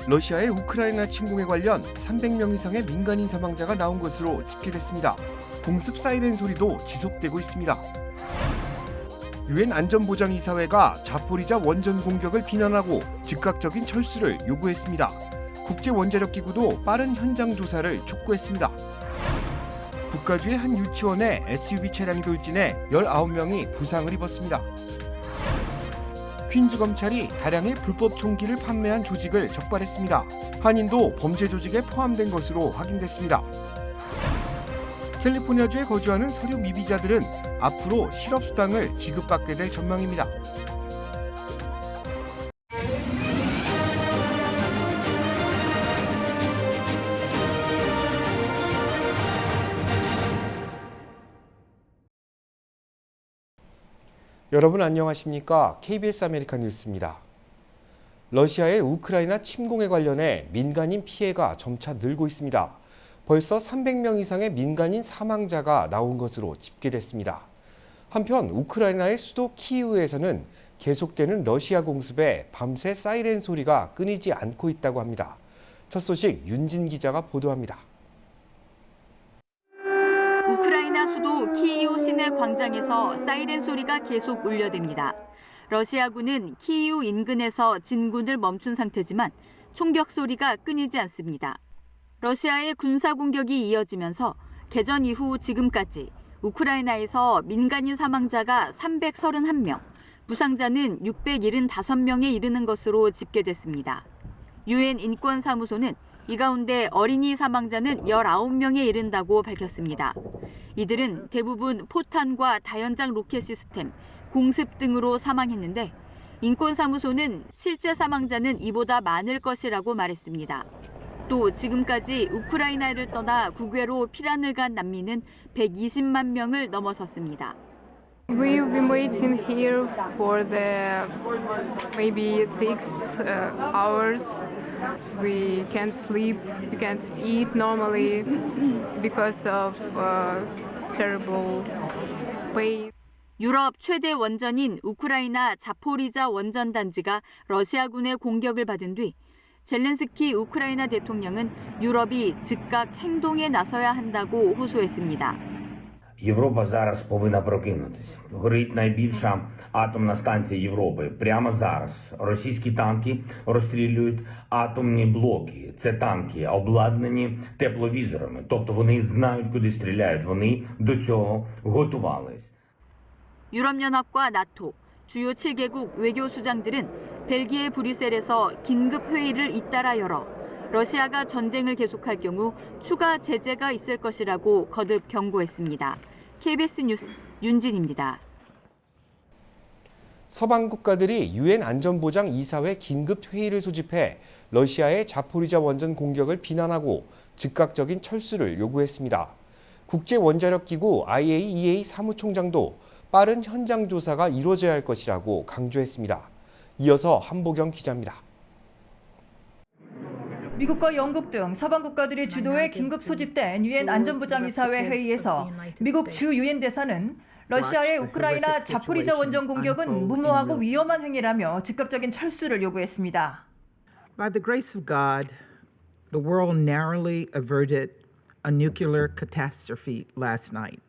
러시아의 우크라이나 침공에 관련 300명 이상의 민간인 사망자가 나온 것으로 집계됐습니다. 공습 사이렌 소리도 지속되고 있습니다. 유엔 안전보장이사회가 자포리자 원전 공격을 비난하고 즉각적인 철수를 요구했습니다. 국제원자력기구도 빠른 현장 조사를 촉구했습니다. 북가주의 한 유치원에 SUV 차량이 돌진해 19명이 부상을 입었습니다. 퀸즈 검찰이 다량의 불법 총기를 판매한 조직을 적발했습니다. 한인도 범죄 조직에 포함된 것으로 확인됐습니다. 캘리포니아주에 거주하는 서류 미비자들은 앞으로 실업수당을 지급받게 될 전망입니다. 여러분 안녕하십니까? KBS 아메리카 뉴스입니다. 러시아의 우크라이나 침공에 관련해 민간인 피해가 점차 늘고 있습니다. 벌써 300명 이상의 민간인 사망자가 나온 것으로 집계됐습니다. 한편 우크라이나의 수도 키이우에서는 계속되는 러시아 공습에 밤새 사이렌 소리가 끊이지 않고 있다고 합니다. 첫 소식 윤진 기자가 보도합니다. 우크라이나 수도 키이우 시내 광장에서 사이렌 소리가 계속 울려댑니다. 러시아군은 키이우 인근에서 진군을 멈춘 상태지만 총격 소리가 끊이지 않습니다. 러시아의 군사 공격이 이어지면서 개전 이후 지금까지 우크라이나에서 민간인 사망자가 331명, 부상자는 675명에 이르는 것으로 집계됐습니다. 유엔 인권사무소는 이 가운데 어린이 사망자는 19명에 이른다고 밝혔습니다. 이들은 대부분 포탄과 다연장 로켓 시스템, 공습 등으로 사망했는데 인권사무소는 실제 사망자는 이보다 많을 것이라고 말했습니다. 또 지금까지 우크라이나를 떠나 국외로 피란을 간 난민은 120만 명을 넘어섰습니다. We've been waiting here for the maybe 6 hours. We can't sleep, we can't eat normally because of terrible pain. 유럽 최대 원전인 우크라이나 자포리자 원전 단지가 러시아군의 공격을 받은 뒤 젤렌스키 우크라이나 대통령은 유럽이 즉각 행동에 나서야 한다고 호소했습니다. Європа зараз повинна прокинутися. Горить найбільша атомна станція Європи. Прямо зараз російські танки розстрілюють атомні блоки. Це танки обладнані тепловізорами. Тобто вони знають, куди стріляють. Вони до цього готувались. 유럽연합과 나토, 주요 7개국 외교수장들은 벨기에 브뤼셀에서 긴급 회의를 잇따라 열어 러시아가 전쟁을 계속할 경우 추가 제재가 있을 것이라고 거듭 경고했습니다. KBS 뉴스 윤진입니다. 서방 국가들이 유엔 안전보장이사회 긴급 회의를 소집해 러시아의 자포리자 원전 공격을 비난하고 즉각적인 철수를 요구했습니다. 국제원자력기구 IAEA 사무총장도 빠른 현장 조사가 이루어져야 할 것이라고 강조했습니다. 이어서 한보경 기자입니다. 미국과 영국 등 서방 국가들이 주도해 긴급 소집된 유엔 안전보장이사회 회의에서 미국 주 유엔 대사는 러시아의 우크라이나 자포리자 원전 공격은 무모하고 위험한 행위라며 즉각적인 철수를 요구했습니다. By the grace of God, the world narrowly averted a nuclear catastrophe last night.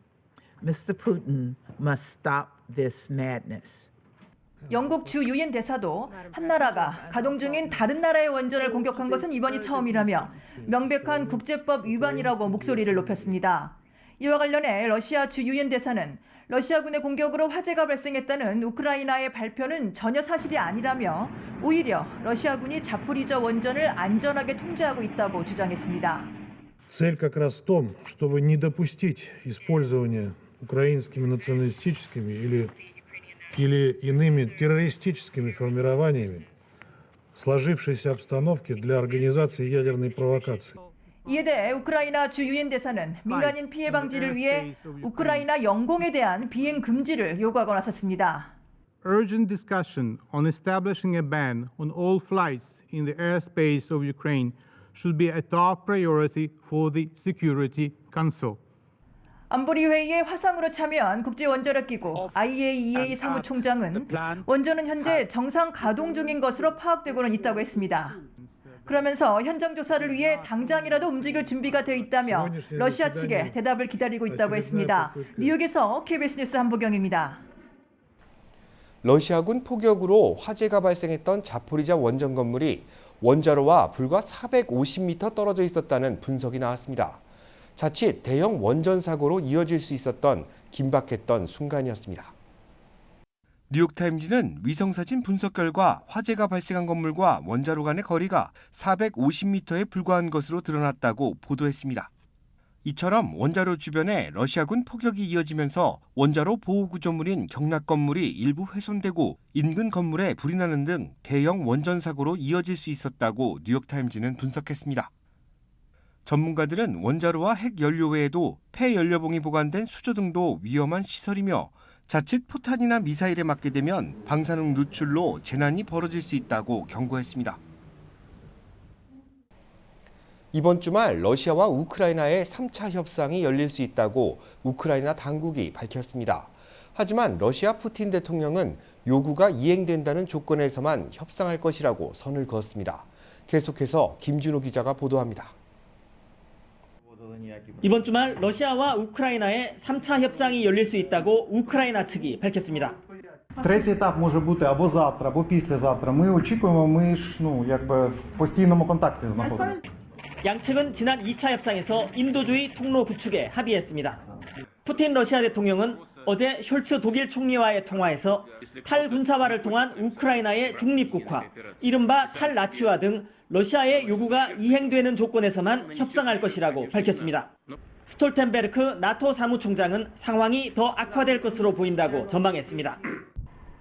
Mr. Putin must stop this madness. 영국 주 유엔 대사도 한 나라가 가동 중인 다른 나라의 원전을 공격한 것은 이번이 처음이라며 명백한 국제법 위반이라고 목소리를 높였습니다. 이와 관련해 러시아 주 유엔 대사는 러시아군의 공격으로 화재가 발생했다는 우크라이나의 발표는 전혀 사실이 아니라며 오히려 러시아군이 자포리자 원전을 안전하게 통제하고 있다고 주장했습니다. Цель как раз в том, чтобы не допустить использования украинскими националистическими или иными террористическими формированиями сложившейся обстановки для организации ядерной провокации. 이에 대해 우크라이나 주 유엔 대사는 민간인 피해 방지를 위해 우크라이나 영공에 대한 비행 금지를 요구하고 나섰습니다. Urgent discussion on establishing a ban on all flights in the airspace of Ukraine should be a top priority for the Security Council. 안보리 회의에 화상으로 참여한 국제원자력기구 IAEA 사무총장은 원전은 현재 정상 가동 중인 것으로 파악되고는 있다고 했습니다. 그러면서 현장 조사를 위해 당장이라도 움직일 준비가 되어 있다며 러시아 측의 대답을 기다리고 있다고 했습니다. 뉴욕에서 KBS 뉴스 한보경입니다. 러시아군 포격으로 화재가 발생했던 자포리자 원전 건물이 원자로와 불과 450m 떨어져 있었다는 분석이 나왔습니다. 자칫 대형 원전 사고로 이어질 수 있었던 긴박했던 순간이었습니다. 뉴욕타임즈는 위성사진 분석 결과 화재가 발생한 건물과 원자로 간의 거리가 450m에 불과한 것으로 드러났다고 보도했습니다. 이처럼 원자로 주변에 러시아군 포격이 이어지면서 원자로 보호 구조물인 경락 건물이 일부 훼손되고 인근 건물에 불이 나는 등 대형 원전 사고로 이어질 수 있었다고 뉴욕타임즈는 분석했습니다. 전문가들은 원자로와 핵연료 외에도 폐연료봉이 보관된 수조 등도 위험한 시설이며 자칫 포탄이나 미사일에 맞게 되면 방사능 누출로 재난이 벌어질 수 있다고 경고했습니다. 이번 주말 러시아와 우크라이나의 3차 협상이 열릴 수 있다고 우크라이나 당국이 밝혔습니다. 하지만 러시아 푸틴 대통령은 요구가 이행된다는 조건에서만 협상할 것이라고 선을 그었습니다. 계속해서 김준호 기자가 보도합니다. 이번 주말 러시아와 우크라이나의 3차 협상이 열릴 수 있다고 우크라이나 측이 밝혔습니다. Третій етап може бути або завтра, або післязавтра. Ми очікуємо, ми ж в постійному контакті знаходимося. 양측은 지난 2차 협상에서 인도주의 통로 구축에 합의했습니다. 푸틴 러시아 대통령은 어제 숄츠 독일 총리와의 통화에서 탈군사화를 통한 우크라이나의 중립국화, 이른바 탈나치화 등 러시아의 요구가 이행되는 조건에서만 협상할 것이라고 밝혔습니다. 스톨텐베르크 나토 사무총장은 상황이 더 악화될 것으로 보인다고 전망했습니다.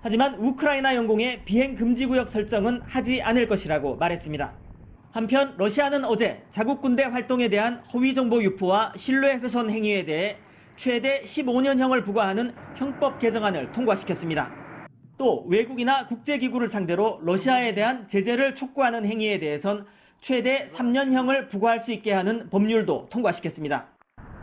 하지만 우크라이나 영공의 비행 금지 구역 설정은 하지 않을 것이라고 말했습니다. 한편 러시아는 어제 자국 군대 활동에 대한 허위 정보 유포와 신뢰 훼손 행위에 대해 최대 15년형을 부과하는 형법 개정안을 통과시켰습니다. 또 외국이나 국제기구를 상대로 러시아에 대한 제재를 촉구하는 행위에 대해선 최대 3년형을 부과할 수 있게 하는 법률도 통과시켰습니다.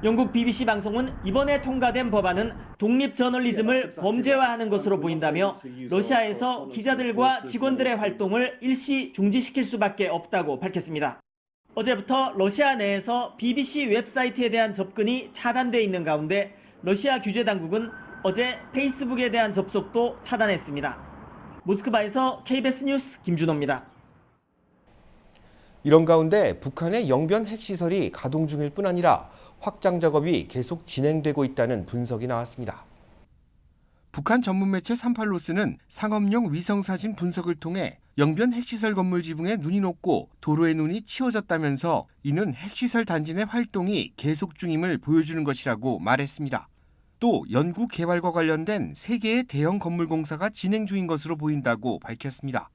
영국 BBC 방송은 이번에 통과된 법안은 독립 저널리즘을 범죄화하는 것으로 보인다며 러시아에서 기자들과 직원들의 활동을 일시 중지시킬 수밖에 없다고 밝혔습니다. 어제부터 러시아 내에서 BBC 웹사이트에 대한 접근이 차단돼 있는 가운데 러시아 규제 당국은 어제 페이스북에 대한 접속도 차단했습니다. 모스크바에서 KBS 뉴스 김준호입니다. 이런 가운데 북한의 영변 핵시설이 가동 중일 뿐 아니라 확장 작업이 계속 진행되고 있다는 분석이 나왔습니다. 북한 전문 매체 38로스는 상업용 위성사진 분석을 통해 영변 핵시설 건물 지붕에 눈이 녹고 도로에 눈이 치워졌다면서 이는 핵시설 단지 내 활동이 계속 중임을 보여주는 것이라고 말했습니다. 또 연구 개발과 관련된 3개의 대형 건물 공사가 진행 중인 것으로 보인다고 밝혔습니다.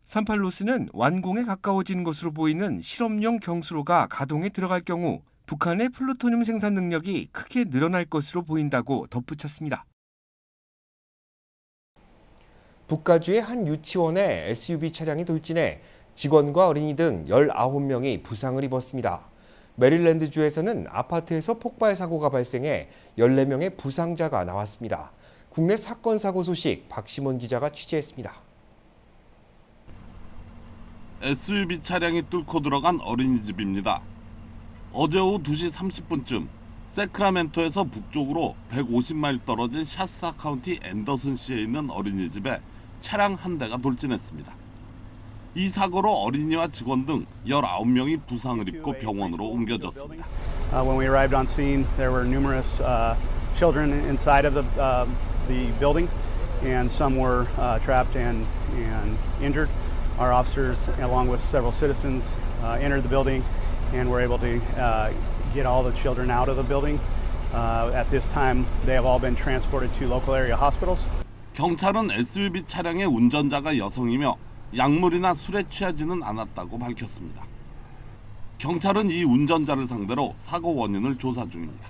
38로스는 완공에 가까워진 것으로 보이는 실험용 경수로가 가동에 들어갈 경우 북한의 플루토늄 생산 능력이 크게 늘어날 것으로 보인다고 덧붙였습니다. 북가주의 한 유치원에 SUV 차량이 돌진해 직원과 어린이 등 19명이 부상을 입었습니다. 메릴랜드주에서는 아파트에서 폭발 사고가 발생해 14명의 부상자가 나왔습니다. 국내 사건 사고 소식 박시몬 기자가 취재했습니다. SUV 차량이 뚫고 들어간 어린이집입니다. 어제 오후 2시 30분쯤 세크라멘토에서 북쪽으로 150마일 떨어진 샤스타 카운티 앤더슨시에 있는 어린이집에 차량 한 대가 돌진했습니다. 이 사고로 어린이와 직원 등 19명이 부상을 입고 병원으로 옮겨졌습니다. When we arrived on scene, there were numerous children inside of the building, and some were trapped and injured. Our officers, along with several citizens, entered the building and were able to get all the children out of the building. At this time, they have all been transported to local area hospitals. 경찰은 SUV 차량의 운전자가 여성이며 약물이나 술에 취하지는 않았다고 밝혔습니다. 경찰은 이 운전자를 상대로 사고 원인을 조사 중입니다.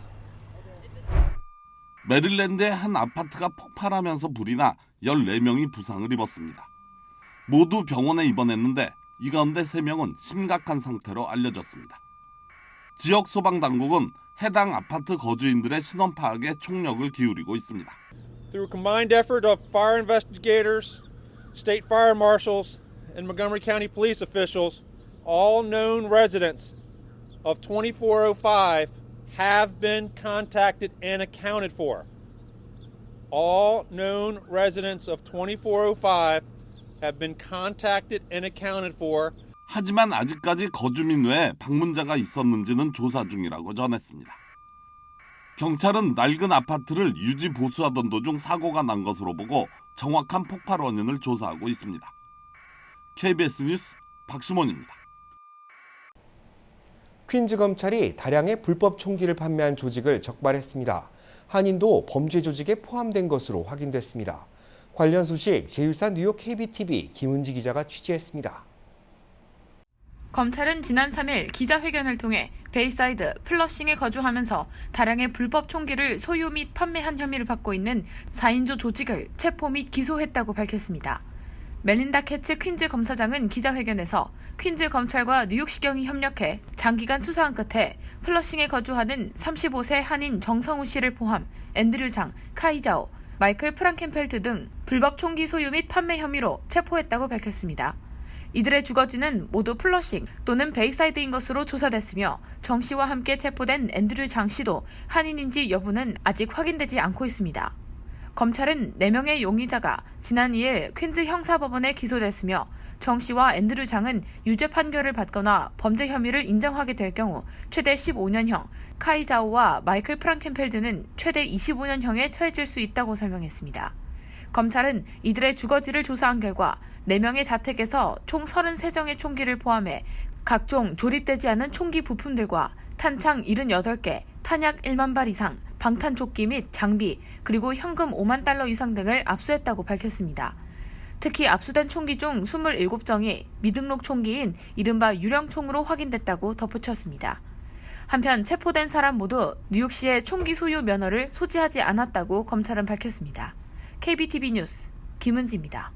메릴랜드의 한 아파트가 폭발하면서 불이 나 14명이 부상을 입었습니다. 모두 병원에 입원했는데 이 가운데 3명은 심각한 상태로 알려졌습니다. 지역 소방당국은 해당 아파트 거주인들의 신원 파악에 총력을 기울이고 있습니다. Through a combined effort of fire investigators, state fire marshals, and Montgomery County police officials, all known residents of 2405 have been contacted and accounted for. All known residents of 2405 have been contacted and accounted for. 하지만 아직까지 거주민 외에 방문자가 있었는지는 조사 중이라고 전했습니다. 경찰은 낡은 아파트를 유지 보수하던 도중 사고가 난 것으로 보고 정확한 폭발 원인을 조사하고 있습니다. KBS 뉴스 박시몬입니다. 퀸즈 검찰이 다량의 불법 총기를 판매한 조직을 적발했습니다. 한인도 범죄 조직에 포함된 것으로 확인됐습니다. 관련 소식 제1사 뉴욕 KBTV 김은지 기자가 취재했습니다. 검찰은 지난 3일 기자회견을 통해 베이사이드, 플러싱에 거주하면서 다량의 불법 총기를 소유 및 판매한 혐의를 받고 있는 4인조 조직을 체포 및 기소했다고 밝혔습니다. 멜린다 캐츠 퀸즈 검사장은 기자회견에서 퀸즈 검찰과 뉴욕시경이 협력해 장기간 수사한 끝에 플러싱에 거주하는 35세 한인 정성우 씨를 포함 앤드류 장, 카이자오, 마이클 프랑켄펠트 등 불법 총기 소유 및 판매 혐의로 체포했다고 밝혔습니다. 이들의 주거지는 모두 플러싱 또는 베이사이드인 것으로 조사됐으며 정 씨와 함께 체포된 앤드류 장 씨도 한인인지 여부는 아직 확인되지 않고 있습니다. 검찰은 4명의 용의자가 지난 2일 퀸즈 형사법원에 기소됐으며 정 씨와 앤드류 장은 유죄 판결을 받거나 범죄 혐의를 인정하게 될 경우 최대 15년형, 카이자오와 마이클 프랑켄펠드는 최대 25년형에 처해질 수 있다고 설명했습니다. 검찰은 이들의 주거지를 조사한 결과 4명의 자택에서 총 33정의 총기를 포함해 각종 조립되지 않은 총기 부품들과 탄창 78개, 탄약 1만 발 이상, 방탄조끼 및 장비, 그리고 현금 5만 달러 이상 등을 압수했다고 밝혔습니다. 특히 압수된 총기 중 27정이 미등록 총기인 이른바 유령총으로 확인됐다고 덧붙였습니다. 한편 체포된 사람 모두 뉴욕시의 총기 소유 면허를 소지하지 않았다고 검찰은 밝혔습니다. KBTV 뉴스 김은지입니다.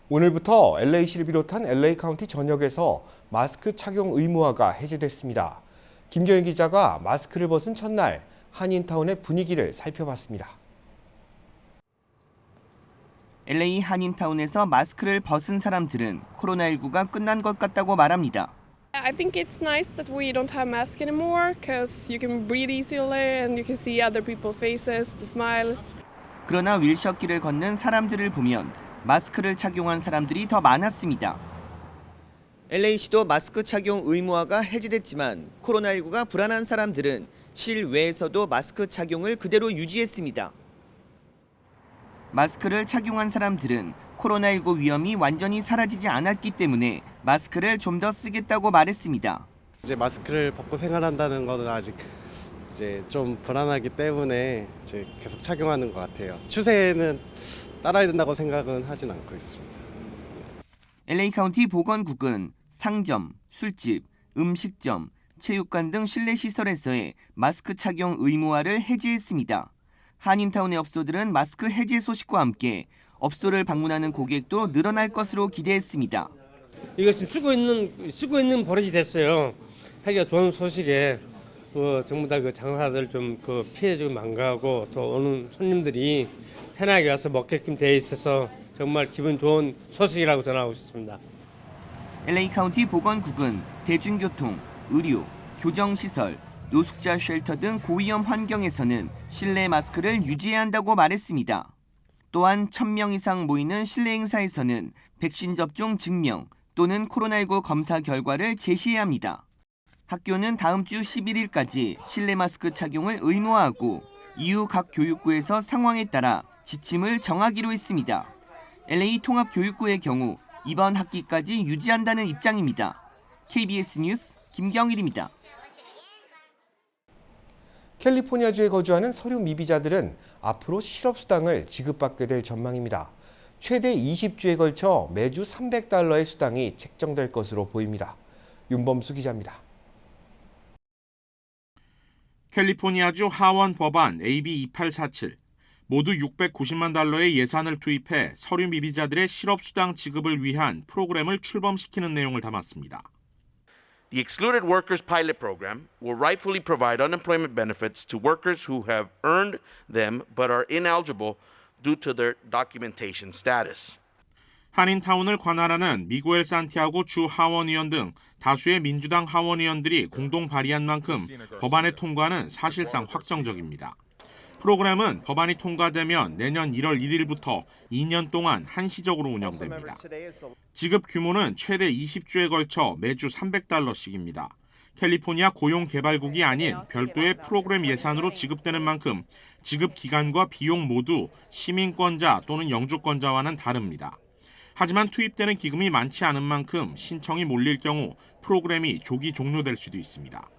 오늘부터 LA시를 비롯한 LA 카운티 전역에서 마스크 착용 의무화가 해제됐습니다. 김경희 기자가 마스크를 벗은 첫날 한인타운의 분위기를 살펴봤습니다. LA 한인타운에서 마스크를 벗은 사람들은 코로나19가 끝난 것 같다고 말합니다. I think it's nice that we don't have masks anymore because you can breathe easily and you can see other people's faces, the smiles. 그러나 윌셔길을 걷는 사람들을 보면 마스크를 착용한 사람들이 더 많았습니다. LA시도 마스크 착용 의무화가 해제됐지만 코로나19가 불안한 사람들은 실외에서도 마스크 착용을 그대로 유지했습니다. 마스크를 착용한 사람들은 코로나19 위험이 완전히 사라지지 않았기 때문에 마스크를 좀 더 쓰겠다고 말했습니다. 이제 마스크를 벗고 생활한다는 거는 아직 이제 좀 불안하기 때문에 이제 계속 착용하는 것 같아요. 추세는 따라야 된다고 생각은 하진 않고 있습니다. LA 카운티 보건국은 상점, 술집, 음식점, 체육관 등 실내 시설에서의 마스크 착용 의무화를 해제했습니다. 한인타운의 업소들은 마스크 해제 소식과 함께 업소를 방문하는 고객도 늘어날 것으로 기대했습니다. 이거 지금 쓰고 있는 버릇이 됐어요. 하기가 좋은 소식에 전부 다 그 장사들 좀 그 피해 좀 안 가고 또 오는 손님들이 편하게 와서 먹게끔 돼 있어서 정말 기분 좋은 소식이라고 전하고 싶습니다. LA 카운티 보건국은 대중교통, 의료, 교정시설, 노숙자 쉘터 등 고위험 환경에서는 실내 마스크를 유지해야 한다고 말했습니다. 또한 1,000명 이상 모이는 실내 행사에서는 백신 접종 증명 또는 코로나19 검사 결과를 제시해야 합니다. 학교는 다음 주 11일까지 실내 마스크 착용을 의무화하고 이후 각 교육부에서 상황에 따라 지침을 정하기로 했습니다. LA 통합교육부의 경우 이번 학기까지 유지한다는 입장입니다. KBS 뉴스 김경일입니다. 캘리포니아주에 거주하는 서류 미비자들은 앞으로 실업수당을 지급받게 될 전망입니다. 최대 20주에 걸쳐 매주 $300의 수당이 책정될 것으로 보입니다. 윤범수 기자입니다. 캘리포니아주 하원 법안 AB 2847 모두 $690만 예산을 투입해 서류 미비자들의 실업수당 지급을 위한 프로그램을 출범시키는 내용을 담았습니다. The Excluded Workers Pilot Program will rightfully provide unemployment benefits to workers who have earned them but are ineligible due to their documentation status. 한인타운을 관할하는 미구엘 산티아고 주 하원의원 등 다수의 민주당 하원의원들이 공동 발의한 만큼 법안의 통과는 사실상 확정적입니다. 프로그램은 법안이 통과되면 내년 1월 1일부터 2년 동안 한시적으로 운영됩니다. 지급 규모는 최대 20주에 걸쳐 매주 $300씩입니다. 캘리포니아 고용개발국이 아닌 별도의 프로그램 예산으로 지급되는 만큼 지급 기간과 비용 모두 시민권자 또는 영주권자와는 다릅니다. 하지만 투입되는 기금이 많지 않은 만큼 신청이 몰릴 경우 프로그램이 조기 종료될 수도 있습니다.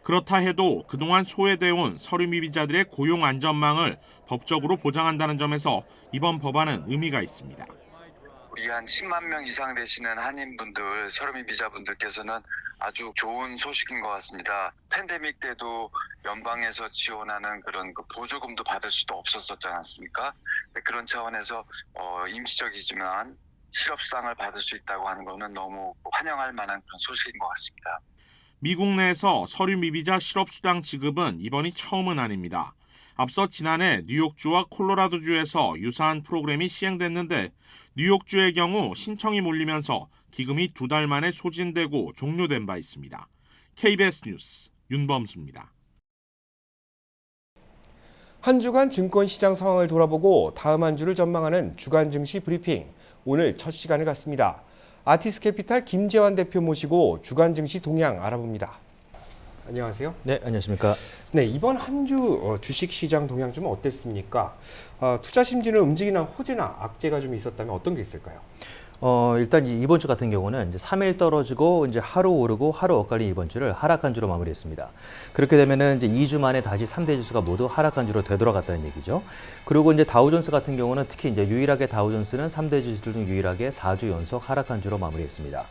그렇다 해도 그동안 소외돼온 서류미비자들의 고용 안전망을 법적으로 보장한다는 점에서 이번 법안은 의미가 있습니다. 우리 한 10만 명 이상 되시는 한인분들, 서류미비자분들께서는 아주 좋은 소식인 것 같습니다. 팬데믹 때도 연방에서 지원하는 그런 보조금도 받을 수도 없었지 않습니까? 그런 차원에서 임시적이지만 실업수당을 받을 수 있다고 하는 것은 너무 환영할 만한 그런 소식인 것 같습니다. 미국 내에서 서류미비자 실업수당 지급은 이번이 처음은 아닙니다. 앞서 지난해 뉴욕주와 콜로라도주에서 유사한 프로그램이 시행됐는데 뉴욕주의 경우 신청이 몰리면서 기금이 2달 만에 소진되고 종료된 바 있습니다. KBS 뉴스 윤범수입니다. 한 주간 증권시장 상황을 돌아보고 다음 한 주를 전망하는 주간 증시 브리핑. 오늘 첫 시간을 갖습니다. 아티스캐피탈 김재환 대표 모시고 주간 증시 동향 알아봅니다. 안녕하세요. 네, 안녕하십니까. 네, 이번 한 주 주식시장 동향 좀 어땠습니까? 투자 심리는 움직이나 호재나 악재가 좀 있었다면 어떤 게 있을까요? 일단 이번 주 같은 경우는 이제 3일 떨어지고 이제 하루 오르고 하루 엇갈린 이번 주를 하락한 주로 마무리했습니다. 그렇게 되면은 이제 2주 만에 다시 3대 지수가 모두 하락한 주로 되돌아갔다는 얘기죠. 그리고 이제 다우존스 같은 경우는 특히 이제 유일하게 다우존스는 3대 지수들 중 유일하게 4주 연속 하락한 주로 마무리했습니다.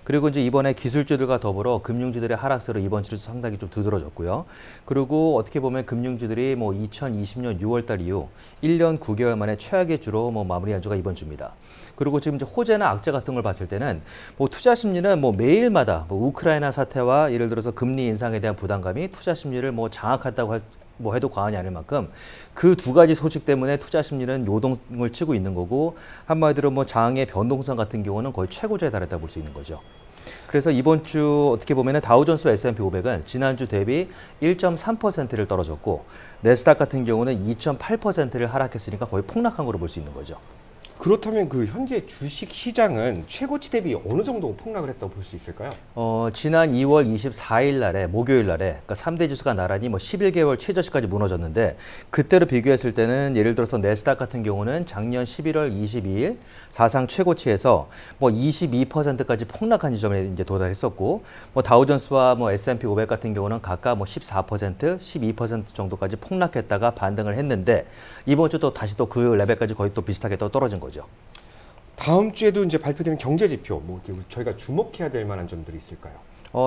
그리고 이제 이번에 기술주들과 더불어 금융주들의 하락세로 이번 주도 상당히 좀 두드러졌고요. 그리고 어떻게 보면 금융주들이 2020년 6월달 이후 1년 9개월 만에 최악의 주로 마무리한 주가 이번 주입니다. 그리고 지금 이제 호재나 악재 같은 걸 봤을 때는 투자 심리는 매일마다 우크라이나 사태와 예를 들어서 금리 인상에 대한 부담감이 투자 심리를 장악한다고 해도 과언이 아닐 만큼 그 두 가지 소식 때문에 투자 심리는 요동을 치고 있는 거고, 한마디로 장의 변동성 같은 경우는 거의 최고조에 달했다 볼 수 있는 거죠. 그래서 이번 주 어떻게 보면 다우존스와 S&P 500은 지난주 대비 1.3%를 떨어졌고, 내스닥 같은 경우는 2.8%를 하락했으니까 거의 폭락한 거로 볼 수 있는 거죠. 그렇다면 그 현재 주식 시장은 최고치 대비 어느 정도 폭락을 했다고 볼 수 있을까요? 지난 2월 24일 날에 목요일 날에 그러니까 3대 지수가 나란히 11개월 최저치까지 무너졌는데, 그때로 비교했을 때는 예를 들어서 내스닥 같은 경우는 작년 11월 22일 사상 최고치에서 22%까지 폭락한 지점에 이제 도달했었고, 다우존스와 S&P 500 같은 경우는 각각 14%, 12% 정도까지 폭락했다가 반등을 했는데, 이번 주 또 다시 또 그 레벨까지 거의 또 비슷하게 또 떨어진 거죠. 다음 주에도 이제 발표되는 경제 지표, 저희가 주목해야 될 만한 점들이 있을까요?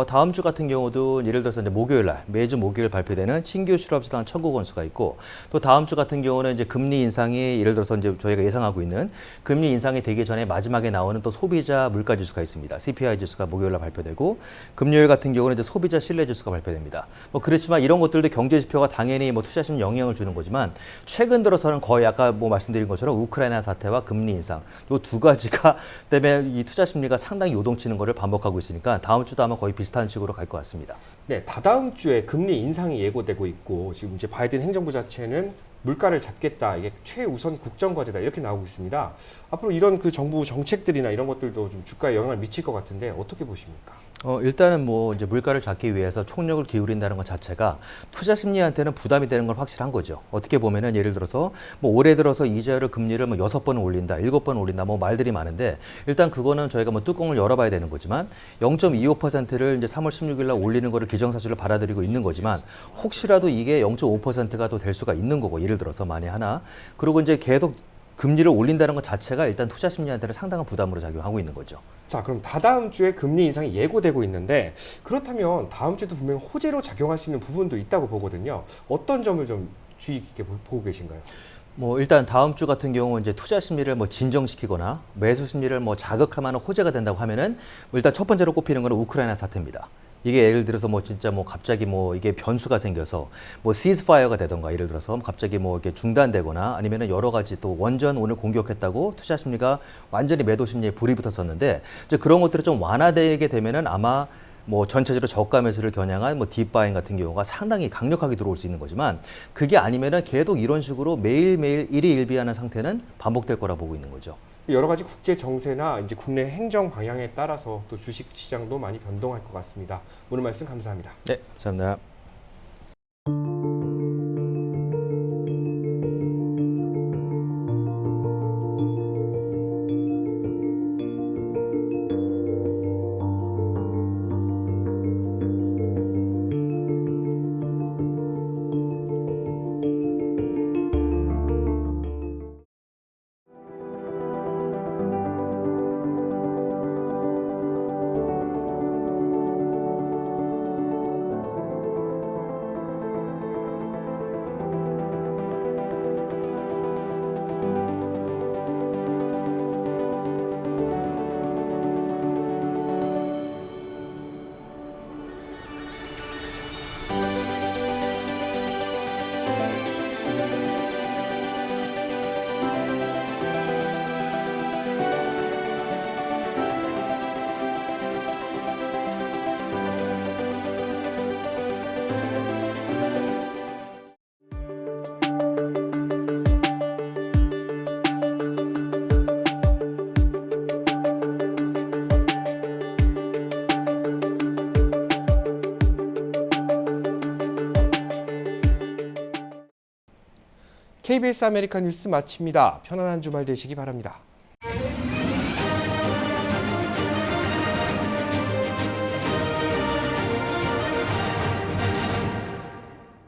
다음 주 같은 경우도 예를 들어서 이제 목요일 날, 매주 목요일 발표되는 신규 실업수당 청구 건수가 있고, 또 다음 주 같은 경우는 이제 금리 인상이 예를 들어서 이제 저희가 예상하고 있는 금리 인상이 되기 전에 마지막에 나오는 또 소비자 물가 지수가 있습니다. CPI 지수가 목요일 날 발표되고, 금요일 같은 경우는 이제 소비자 신뢰 지수가 발표됩니다. 그렇지만 이런 것들도 경제 지표가 당연히 투자 심리 영향을 주는 거지만, 최근 들어서는 거의 아까 말씀드린 것처럼 우크라이나 사태와 금리 인상, 이 두 가지가 때문에 이 투자 심리가 상당히 요동치는 거를 반복하고 있으니까 다음 주도 아마 거의 비슷한 식으로 갈 것 같습니다. 네, 다다음 주에 금리 인상이 예고되고 있고, 지금 이제 바이든 행정부 자체는 물가를 잡겠다, 이게 최우선 국정 과제다 이렇게 나오고 있습니다. 앞으로 이런 그 정부 정책들이나 이런 것들도 좀 주가에 영향을 미칠 것 같은데 어떻게 보십니까? 일단은 이제 물가를 잡기 위해서 총력을 기울인다는 것 자체가 투자 심리한테는 부담이 되는 건 확실한 거죠. 어떻게 보면은 예를 들어서 올해 들어서 이자율 금리를 6번 올린다, 7번 올린다 말들이 많은데, 일단 그거는 저희가 뚜껑을 열어봐야 되는 거지만 0.25%를 이제 3월 16일 날 올리는 거를 기정사실로 받아들이고 있는 거지만, 혹시라도 이게 0.5%가 또 될 수가 있는 거고, 예를 들어서 만에 하나. 그리고 이제 계속 금리를 올린다는 것 자체가 일단 투자 심리한테는 상당한 부담으로 작용하고 있는 거죠. 자, 그럼 다다음 주에 금리 인상이 예고되고 있는데, 그렇다면 다음 주도 분명 호재로 작용할 수 있는 부분도 있다고 보거든요. 어떤 점을 좀 주의 깊게 보고 계신가요? 일단 다음 주 같은 경우 이제 투자 심리를 진정시키거나 매수 심리를 자극할 만한 호재가 된다고 하면은, 일단 첫 번째로 꼽히는 것은 우크라이나 사태입니다. 이게 예를 들어서 뭐 진짜 뭐 갑자기 뭐 이게 변수가 생겨서 뭐 시즈파이어가 되던가 예를 들어서 갑자기 뭐 이렇게 중단되거나 아니면은 여러 가지 또 원전 오늘 공격했다고 투자 심리가 완전히 매도 심리에 불이 붙었었는데 이제 그런 것들이 좀 완화되게 되면은 아마 뭐 전체적으로 저가 매수를 겨냥한 뭐 딥바잉 같은 경우가 상당히 강력하게 들어올 수 있는 거지만 그게 아니면은 계속 이런 식으로 매일매일 일희일비하는 상태는 반복될 거라 보고 있는 거죠. 여러 가지 국제 정세나 이제 국내 행정 방향에 따라서 또 주식 시장도 많이 변동할 것 같습니다. 오늘 말씀 감사합니다. 네, 감사합니다. KBS 아메리카 뉴스 마칩니다. 편안한 주말 되시기 바랍니다.